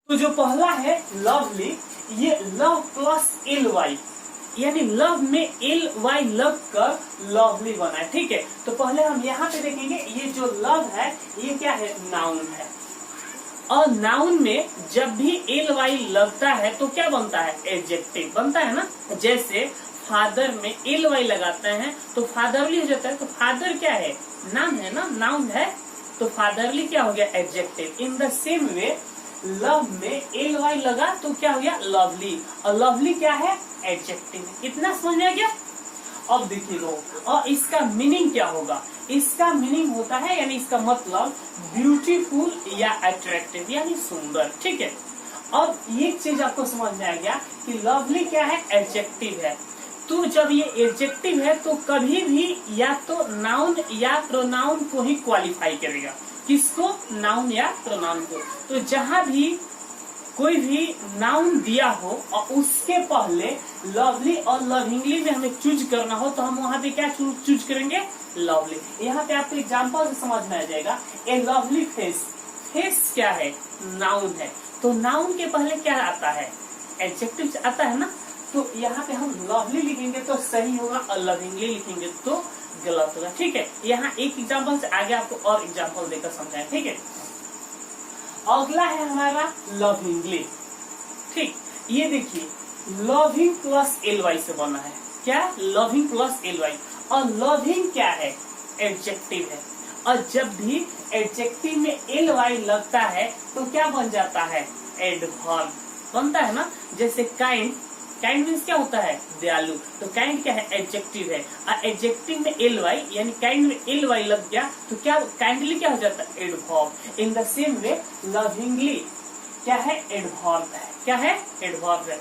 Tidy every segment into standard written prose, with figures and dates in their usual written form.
तो जो पहला है लवली, ये लव प्लस एल वाई, यानी लव में एल वाई लग कर लवली बना है। ठीक है, तो पहले हम यहाँ पे देखेंगे ये जो लव है ये क्या है, नाउन है। और नाउन में जब भी एल वाई लगता है तो क्या बनता है, एडजेक्टिव बनता है ना। जैसे फादर में एल वाई लगाते हैं तो फादरली हो जाता है। तो फादर क्या है, नाम है ना, नाउन है, तो फादरली क्या हो गया, adjective. In the same way love में एल वाई लगा तो क्या हो गया, लवली, और लवली क्या है, एडजेक्टिव। इतना समझ में आ गया। अब देखिए लोग, और इसका मीनिंग क्या होगा, इसका मीनिंग होता है यानी इसका मतलब ब्यूटीफुल या अट्रैक्टिव यानी सुंदर। ठीक है, अब ये चीज आपको समझ में आ गया कि लवली क्या है, एडजेक्टिव है। तो जब ये एडजेक्टिव है तो कभी भी या तो नाउन या प्रोनाउन को ही क्वालिफाई करेगा। किसको, नाउन या प्रोनाउन को। तो जहां भी कोई भी नाउन दिया हो और उसके पहले लवली और लविंगली में हमें चूज करना हो तो हम वहां पे क्या चूज करेंगे, लवली। यहाँ पे आपको एग्जांपल से समझ में आ जाएगा। ए लवली फेस, फेस क्या है, नाउन है, तो नाउन के पहले क्या आता है, एडजेक्टिव आता है ना। तो यहाँ पे हम लवली लिखेंगे तो सही होगा और लविंगली लिखेंगे तो गलत होगा। ठीक है, यहाँ एक एग्जाम्पल से आगे आपको और एग्जाम्पल देकर समझाएं। ठीक है, अगला है हमारा लविंगली। ठीक, ये देखिए लविंग प्लस एल वाई से बना है। क्या, लविंग प्लस एल वाई। और लविंग क्या है, एडजेक्टिव है। और जब भी एडजेक्टिव में एल वाई लगता है तो क्या बन जाता है, एडवर्ब बनता है ना। जैसे काइंड, काइंड मीन्स क्या होता है, दयालु, तो काइंड क्या है, एडजेक्टिव है। और एडजेक्टिव में एल वाई यानी काइंड में एल वाई लग गया तो क्या, काइंडली क्या हो जाता है, adverb. In the same way lovingly क्या है, एडवर्ब है। क्या है, एडवर्ब है,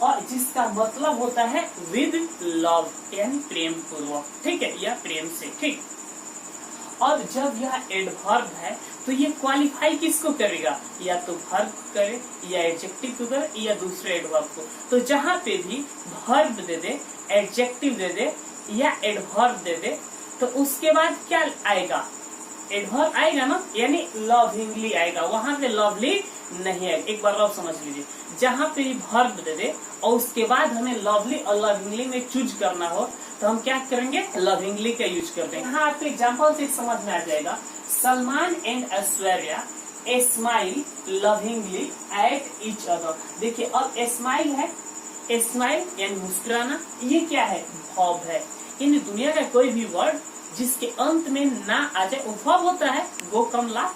और जिसका मतलब होता है विद लव यानी प्रेम पूर्वक। ठीक है, या प्रेम से। ठीक, और जब यह एडवर्ब है तो ये क्वालिफाई किसको करेगा, या तो वर्ब करे या एडजेक्टिव को करे या दूसरे एडवर्ब को। तो जहां पे भी वर्ब दे दे, एडजेक्टिव दे दे या एडवर्ब दे दे तो उसके बाद क्या आएगा, एडवर्ब आएगा ना, यानी लविंगली आएगा। वहां पे लवली नहीं आएगा। एक बार और समझ लीजिए, जहां पे भी वर्ब दे दे और उसके बाद हमें लवली और लविंगली में चूज करना हो तो हम क्या करेंगे, लविंगली का यूज करते हैं। यहाँ आपको एग्जाम्पल से समझ में आ जाएगा। Salman and Aishwarya smile lovingly at each other. देखिए अब स्माइल है, स्माइल यानी मुस्कुराना, ये क्या है, वर्ब है। इन दुनिया का कोई भी वर्ड जिसके अंत में ना आ जाए वो वर्ब होता है, गो कम ला।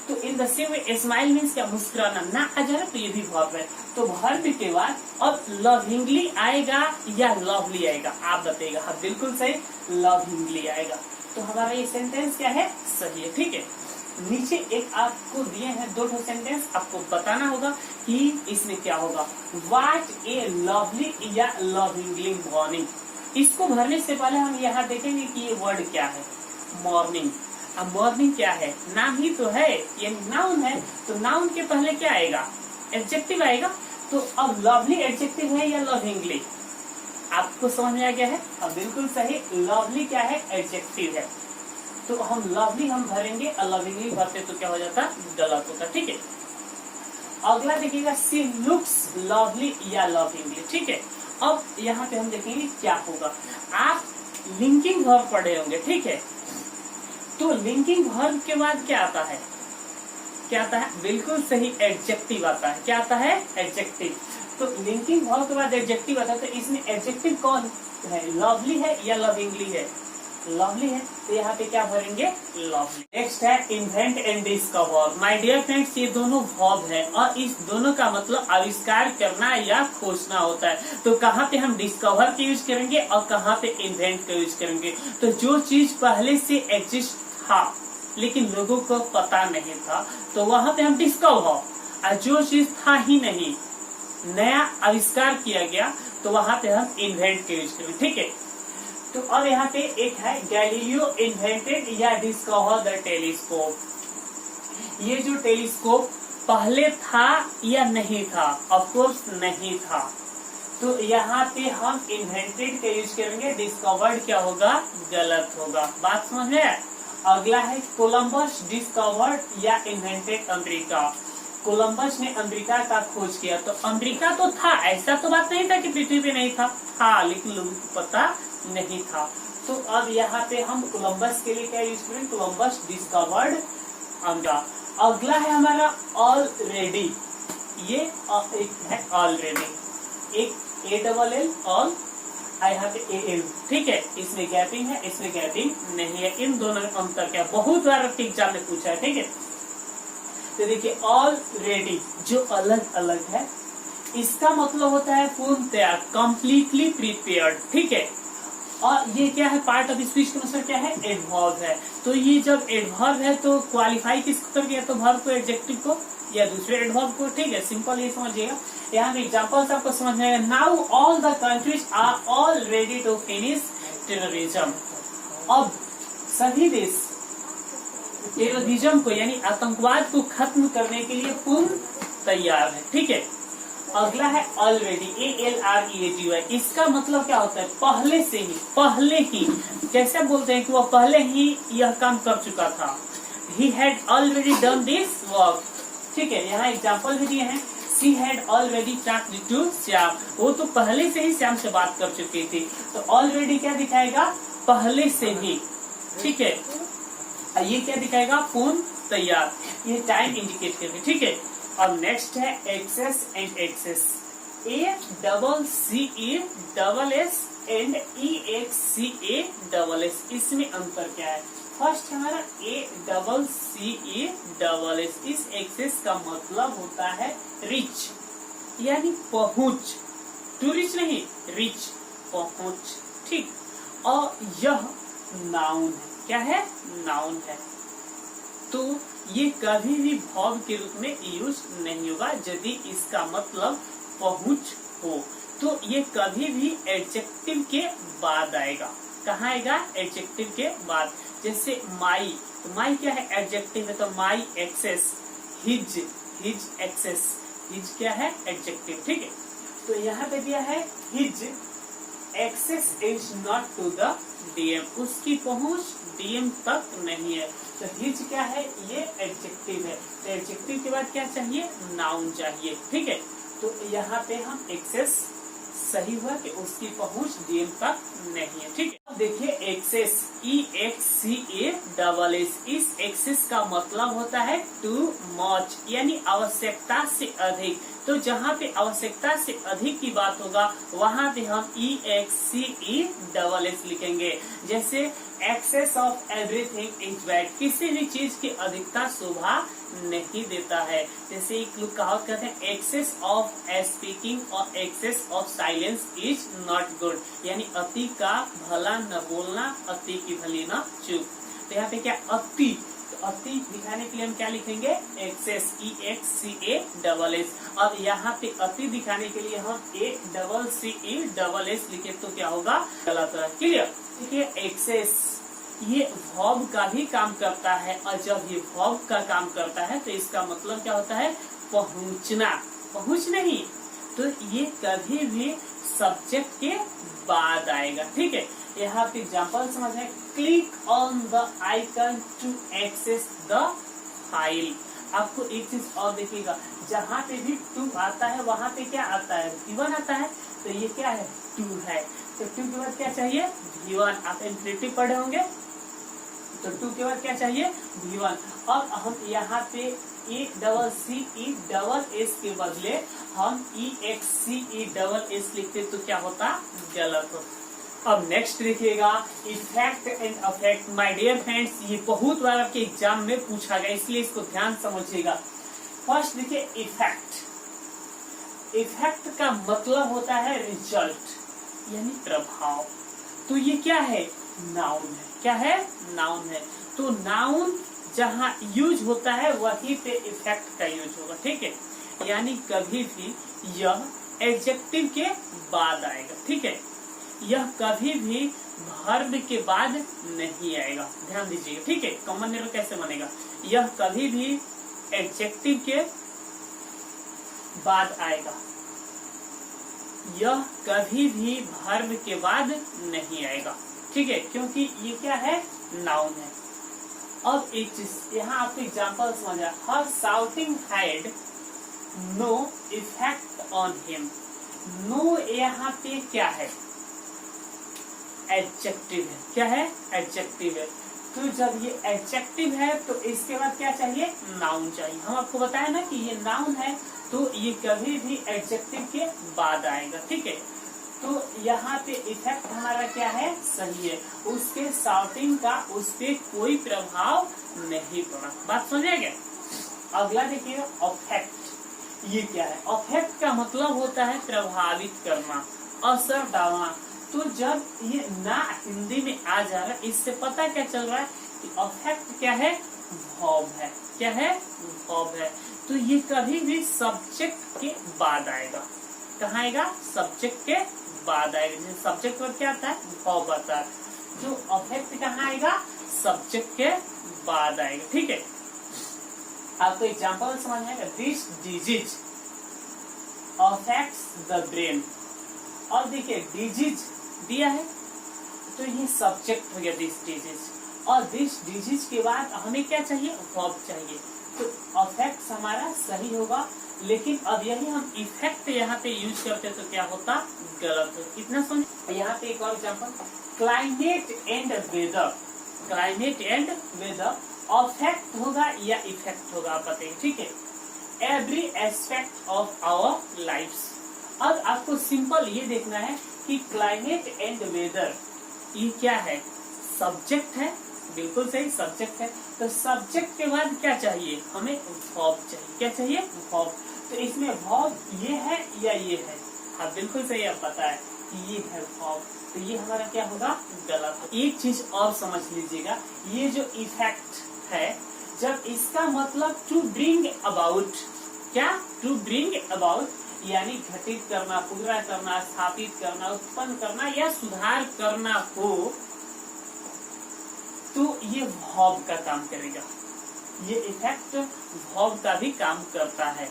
तो in the same way smile means क्या, मुस्कुराना, ना आ जाए तो ये भी वर्ब है। तो वर्ब के बाद अब लविंगली आएगा या लवली आएगा, आप बताइएगा। हाँ बिल्कुल सही, लविंगली आएगा। तो हमारा ये सेंटेंस क्या है, सही है। ठीक है, नीचे एक आपको दिए हैं दो सेंटेंस, आपको बताना होगा कि इसमें क्या होगा। व्हाट ए लवली या लविंगली मॉर्निंग। इसको भरने से पहले हम यहाँ देखेंगे कि ये वर्ड क्या है, मॉर्निंग। अब मॉर्निंग क्या है, नाम ही तो है, ये नाउन है। तो नाउन के पहले क्या आएगा, एडजेक्टिव आएगा। तो अब लवली एडजेक्टिव है या लविंगली, आपको समझ में आ गया है। अब बिल्कुल सही, लवली क्या है, एडजेक्टिव है। तो हम लवली हम भरेंगे और लविंगली भरते तो क्या हो जाता, गलत होता। ठीक है, अगला देखिएगा, सी लुक्स लवली या लविंगली। ठीक है, अब यहाँ पे हम देखेंगे क्या होगा। आप लिंकिंग वर्ब पढ़े होंगे, ठीक है, तो लिंकिंग वर्ब के बाद क्या आता है, क्या आता है, बिल्कुल सही, एडजेक्टिव आता है। क्या आता है, एडजेक्टिव। तो लिंकिंग वर्ब के बाद एडजेक्टिव आता है। तो इसमें एडजेक्टिव कौन है, लवली है या लविंगली है, लवली है। तो यहाँ पे क्या भरेंगे, लवली। नेक्स्ट है invent and discover. My dear friends, ये दोनों वर्ब है और इस दोनों का मतलब आविष्कार करना या खोजना होता है। तो कहाँ पे हम डिस्कवर का यूज करेंगे और कहाँ पे इन्वेंट का यूज करेंगे। तो जो चीज पहले से एग्जिस्ट था लेकिन लोगों को पता नहीं था तो वहां पे हम डिस्कवर, और जो चीज था ही नहीं, नया आविष्कार किया गया तो वहां पे हम इन्वेंट का यूज करेंगे। ठीक है, तो अब यहाँ पे एक है, गैलीलियो इन्वेंटेड या डिस्कवर द टेलीस्कोप। ये जो टेलीस्कोप पहले था या नहीं था, ऑफ कोर्स नहीं था। तो यहाँ पे हम इन्वेंटेड का यूज करेंगे, डिस्कवर्ड क्या होगा, गलत होगा। बात समझ में। अगला है कोलंबस डिस्कवर्ड या इन्वेंटेड अमेरिका। कोलंबस ने अमेरिका का खोज किया। तो अमेरिका तो था, ऐसा तो बात नहीं था कि पृथ्वी पे नहीं था, लेकिन लोगों को पता नहीं था। तो अब यहाँ पे हम कोलंबस के लिए क्या यूज करें, कोलंबस डिस्कवर्ड अमेरिका। अगला है हमारा ऑलरेडी, ये एक है ऑलरेडी, एक ALL ऑल, यहाँ पे AL, ठीक है, इसमें गैपिंग है, इसमें गैपिंग नहीं है। इन दोनों में अंतर क्या, बहुत बार एग्जाम में पूछा है, ठीक है। तो देखिए ऑलरेडी जो अलग अलग है, इसका मतलब होता है पूर्ण तैयार, कंप्लीटली प्रिपेयर्ड, ठीक है। और ये क्या है, पार्ट ऑफ स्पीच के अनुसार क्या है, एडवर्ब है। तो ये जब एडवर्ब है तो क्वालिफाई किसको कर गया, तो वर्ब को, एडजेक्टिव को या दूसरे एडवर्ब को, ठीक है, सिंपल ये समझिएगा। यहाँ पे एग्जांपल्स आपको समझ में आएगा। Now all the countries are all ready to finish terrorism. अब सभी देश टेररिज्म को यानी आतंकवाद को खत्म करने के लिए पूर्ण तैयार है, ठीक है। अगला है ऑलरेडी, ALREADY। इसका मतलब क्या होता है, पहले से ही, पहले ही, कैसे बोलते हैं कि वो पहले ही यह काम कर चुका था। He had already done this work, ठीक है। यहाँ एग्जाम्पल भी दिए हैं। She had already talked to Shyam, वो तो पहले से ही श्याम से बात कर चुकी थी। तो ऑलरेडी क्या दिखाएगा, पहले से ही, ठीक है। ये क्या दिखाएगा, पूर्ण तैयार, ये टाइम इंडिकेट करके, ठीक है। अब नेक्स्ट है access and excess, ACCESS and EXCASS। इसमें अंतर क्या है, फर्स्ट हमारा ACCESS, इस एक्सेस का मतलब होता है रिच, यानी पहुंच, टू रिच नहीं, रिच, पहुंच, ठीक। और यह नाउन है, क्या है, नाउन है। तो ये कभी भी वर्ब के रूप में यूज नहीं होगा यदि इसका मतलब पहुंच हो। तो ये कभी भी एडजेक्टिव के बाद आएगा। कहाँ आएगा, एडजेक्टिव के बाद। जैसे माई, तो माई क्या है, एडजेक्टिव है, तो माई एक्सेस, हिज एक्सेस, हिज क्या है, एडजेक्टिव, ठीक है। तो यहाँ पे दिया है his access is not to the DM, उसकी पहुंच DM तक नहीं है। तो हिज क्या है, ये एडजेक्टिव है। तो एडजेक्टिव के बाद क्या चाहिए, नाउन चाहिए, ठीक है। तो यहाँ पे हम एक्सेस सही हुआ कि उसकी पहुंच DM तक नहीं है, ठीक है। अब देखिए एक्सेस, EXCASS, इस एक्सेस का मतलब होता है टू मच, यानी आवश्यकता से अधिक। तो जहाँ पे आवश्यकता से अधिक की बात होगा वहाँ पे हम EXCESS लिखेंगे। जैसे excess of everything is bad, किसी भी चीज की अधिकता शोभा नहीं देता है। जैसे एक लोग कहावत कहते हैं, एक्सेस ऑफ स्पीकिंग और excess of silence is not good, यानी अति का भला न बोलना, अति की भली न चुप। तो यहाँ पे क्या, अति, तो अति दिखाने के लिए हम क्या लिखेंगे, एक्सेस, EXCASS। अब यहाँ पे अति दिखाने के लिए हम ACCESS लिखे तो क्या होगा, गलत है, क्लियर। देखिए एक्सेस ये वर्ब का भी काम करता है, और जब ये वर्ब का काम करता है तो इसका मतलब क्या होता है, पहुंचना, पहुंच नहीं। तो ये कभी भी सब्जेक्ट के बाद आएगा, ठीक है। यहाँ पे एग्जाम्पल समझे, click on the icon to access the file. आपको एक चीज और देखिएगा, जहाँ पे भी टू आता है वहाँ पे क्या आता है, V1 आता है। तो ये क्या है, टू है, तो टू के बाद क्या चाहिए, V1। आप इंफिनिटिव पढ़े होंगे, तो टू के बाद क्या चाहिए, V1। अब हम यहाँ पे ACCESS के बदले हम EXCESS लिखते तो क्या होता, गलत हो। अब नेक्स्ट देखिएगा, effect and affect. My dear friends, ये बहुत बार आपके एग्जाम में पूछा गया, इसलिए इसको ध्यान समझिएगा। फर्स्ट देखिए इफेक्ट। इफेक्ट का मतलब होता है रिजल्ट, यानी प्रभाव। तो ये क्या है, नाउन है, क्या है, नाउन है। तो नाउन जहाँ यूज होता है वहीं पे इफेक्ट का यूज होगा, ठीक है। यानी कभी भी यह एडजेक्टिव के बाद आएगा, ठीक है। यह कभी भी वर्ब के बाद नहीं आएगा, ध्यान दीजिए, ठीक है। कॉमन एरर कैसे बनेगा, यह कभी भी एडजेक्टिव के बाद आएगा, यह कभी भी वर्ब के बाद नहीं आएगा, ठीक है, क्योंकि ये क्या है, नाउन है। अब एक चीज यहाँ आपको एग्जाम्पल समझा, her shouting had no effect on him. No यहाँ पे क्या है, एडजेक्टिव है। क्या है, एडजेक्टिव है। तो जब ये एडजेक्टिव है तो इसके बाद क्या चाहिए, नाउन चाहिए। हम आपको बताया ना कि ये नाउन है तो ये कभी भी एडजेक्टिव के बाद आएगा, ठीक है। तो यहाँ पे इफेक्ट हमारा क्या है, सही है, उसके साउंडिंग का उस पे कोई प्रभाव नहीं पड़ा। बात समझे क्या। अगला देखिए अफेक्ट। ये क्या है, अफेक्ट का मतलब होता है प्रभावित करना, असर डालना। तो जब ये ना हिंदी में आ जा रहा है, इससे पता क्या चल रहा है कि अफेक्ट क्या है, वर्ब है। क्या है, वर्ब है। तो ये कभी भी सब्जेक्ट के बाद आएगा। कहाँ आएगा, सब्जेक्ट के बाद आएगा। जैसे सब्जेक्ट पर क्या आता है, वर्ब आता है। जो अफेक्ट कहाँ आएगा, सब्जेक्ट के बाद आएगा, ठीक है। आपको एग्जाम्पल समझ में आएगा, this disease affects the brain. और देखिए डिजीज दिया है तो ये सब्जेक्ट हो गया दिस डिजीज, और दिस डिजीज के बाद हमें क्या चाहिए, वर्ब चाहिए। तो अफेक्ट हमारा सही होगा, लेकिन अब यही हम इफेक्ट यहाँ पे यूज करते तो क्या होता, गलत हो। कितना समझ। यहाँ पे एक और example, climate and weather. Climate and weather affect होगा या इफेक्ट होगा, आप बताइए, ठीक है। Every aspect of our lifes. अब आपको सिंपल ये देखना है कि क्लाइमेट एंड वेदर ये क्या है, सब्जेक्ट है। बिल्कुल सही, सब्जेक्ट है। तो सब्जेक्ट के बाद क्या चाहिए, हमें वर्ब चाहिए। क्या चाहिए, वर्ब। तो इसमें वर्ब ये है या ये है, हाँ बिल्कुल सही, आप पता है कि ये है वर्ब। तो ये हमारा क्या होगा, गलत। एक चीज और समझ लीजिएगा, ये जो इफेक्ट है, जब इसका मतलब टू ब्रिंग अबाउट, क्या, टू ब्रिंग अबाउट यानी घटित करना, पूरा करना, स्थापित करना, उत्पन्न करना या सुधार करना हो, तो ये वर्ब का काम करेगा। ये इफेक्ट वर्ब का भी काम करता है।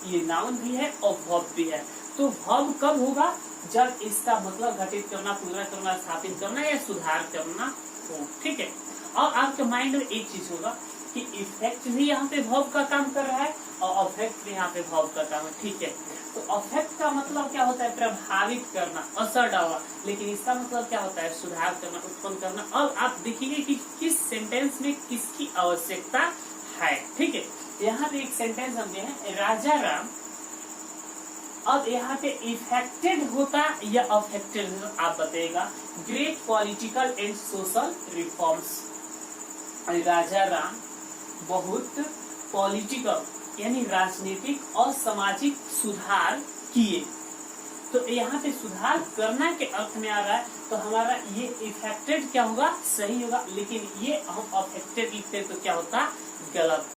ये नाउन भी है और वर्ब भी है। तो वर्ब कब होगा, जब इसका मतलब घटित करना, पूरा करना, स्थापित करना या सुधार करना हो, ठीक है। और आपके माइंड में एक चीज होगा कि इफेक्ट भी यहाँ पे वर्ब का काम कर रहा है और अफेक्ट भी यहाँ पे वर्ब का काम है, ठीक है। तो अफेक्ट का मतलब क्या होता है, प्रभावित करना, असर डालना, लेकिन इसका मतलब क्या होता है, सुधार करना, उत्पन्न करना। अब आप देखिए कि किस सेंटेंस में किसकी आवश्यकता है, ठीक है। यहाँ पे एक सेंटेंस हमने है, राजा राम। अब यहाँ पे इफेक्टेड होता या अफेक्टेड होता, आप बताइएगा। Great political and social reforms. Raja Ram बहुत पॉलिटिकल यानी राजनीतिक और सामाजिक सुधार किए। तो यहाँ पे सुधार करना के अर्थ में आ रहा है, तो हमारा ये इफेक्टेड क्या होगा, सही होगा। लेकिन ये हम अफेक्टेड लिखते तो क्या होता, गलत।